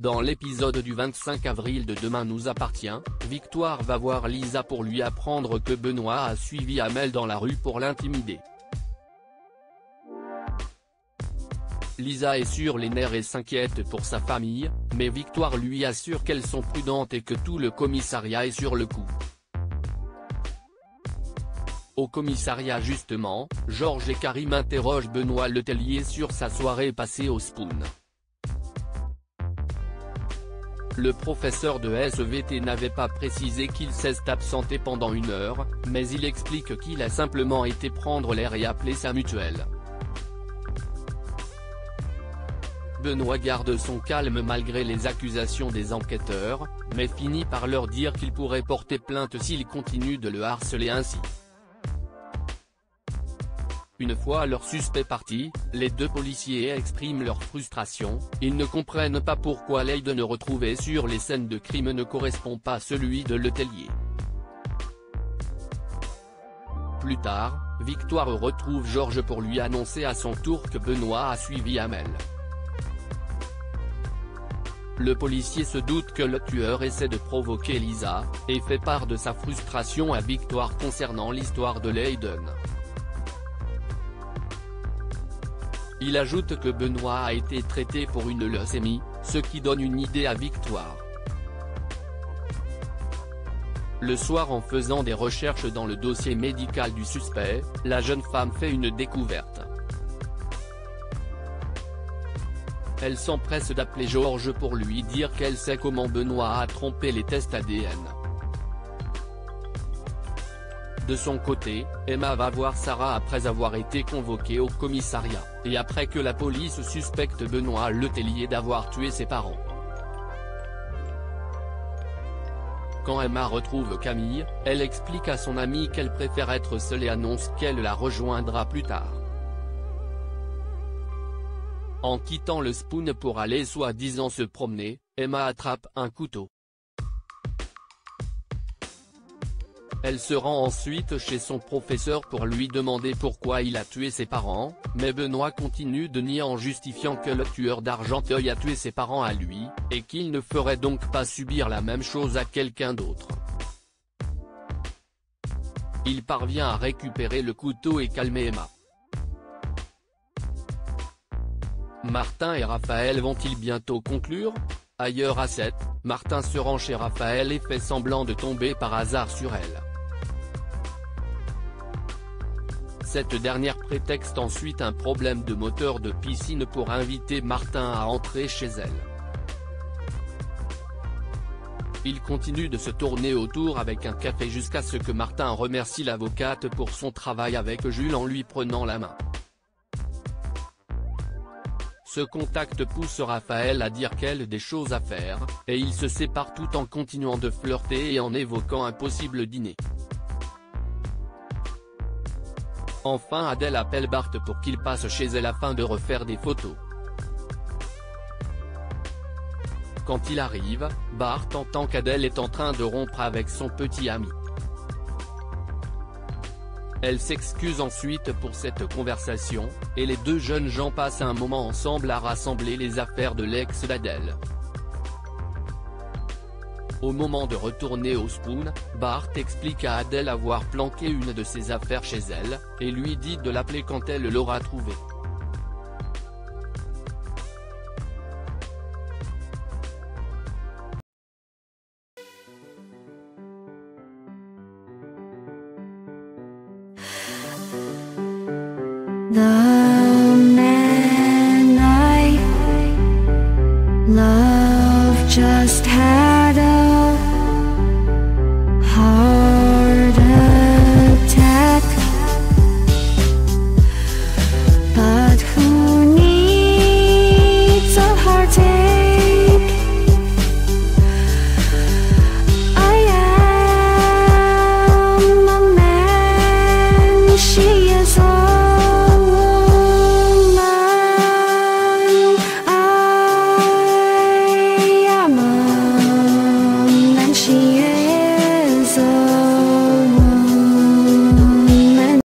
Dans l'épisode du 25 avril de Demain nous appartient, Victoire va voir Lisa pour lui apprendre que Benoît a suivi Amel dans la rue pour l'intimider. Lisa est sur les nerfs et s'inquiète pour sa famille, mais Victoire lui assure qu'elles sont prudentes et que tout le commissariat est sur le coup. Au commissariat justement, Georges et Karim interrogent Benoît Letellier sur sa soirée passée au Spoon. Le professeur de SVT n'avait pas précisé qu'il s'est absenté pendant 1 heure, mais il explique qu'il a simplement été prendre l'air et appeler sa mutuelle. Benoît garde son calme malgré les accusations des enquêteurs, mais finit par leur dire qu'il pourrait porter plainte s'ils continuent de le harceler ainsi. Une fois leur suspect parti, les 2 policiers expriment leur frustration, ils ne comprennent pas pourquoi l'aide retrouvée sur les scènes de crime ne correspond pas à celui de Letellier. Plus tard, Victoire retrouve Georges pour lui annoncer à son tour que Benoît a suivi Amel. Le policier se doute que le tueur essaie de provoquer Lisa, et fait part de sa frustration à Victoire concernant l'histoire de Leiden. Il ajoute que Benoît a été traité pour une leucémie, ce qui donne une idée à Victoire. Le soir, en faisant des recherches dans le dossier médical du suspect, la jeune femme fait une découverte. Elle s'empresse d'appeler Georges pour lui dire qu'elle sait comment Benoît a trompé les tests ADN. De son côté, Emma va voir Sarah après avoir été convoquée au commissariat, et après que la police suspecte Benoît Letellier d'avoir tué ses parents. Quand Emma retrouve Camille, elle explique à son amie qu'elle préfère être seule et annonce qu'elle la rejoindra plus tard. En quittant le Spoon pour aller soi-disant se promener, Emma attrape un couteau. Elle se rend ensuite chez son professeur pour lui demander pourquoi il a tué ses parents, mais Benoît continue de nier en justifiant que le tueur d'Argenteuil a tué ses parents à lui, et qu'il ne ferait donc pas subir la même chose à quelqu'un d'autre. Il parvient à récupérer le couteau et calmer Emma. Martin et Raphaël vont-ils bientôt conclure? Ailleurs à 7, Martin se rend chez Raphaël et fait semblant de tomber par hasard sur elle. Cette dernière prétexte ensuite un problème de moteur de piscine pour inviter Martin à entrer chez elle. Ils continuent de se tourner autour avec un café jusqu'à ce que Martin remercie l'avocate pour son travail avec Jules en lui prenant la main. Ce contact pousse Raphaël à dire qu'elle a des choses à faire, et ils se séparent tout en continuant de flirter et en évoquant un possible dîner. Enfin Adèle appelle Bart pour qu'il passe chez elle afin de refaire des photos. Quand il arrive, Bart entend qu'Adèle est en train de rompre avec son petit ami. Elle s'excuse ensuite pour cette conversation, et les 2 jeunes gens passent un moment ensemble à rassembler les affaires de l'ex d'Adèle. Au moment de retourner au Spoon, Bart explique à Adèle avoir planqué une de ses affaires chez elle, et lui dit de l'appeler quand elle l'aura trouvée. 나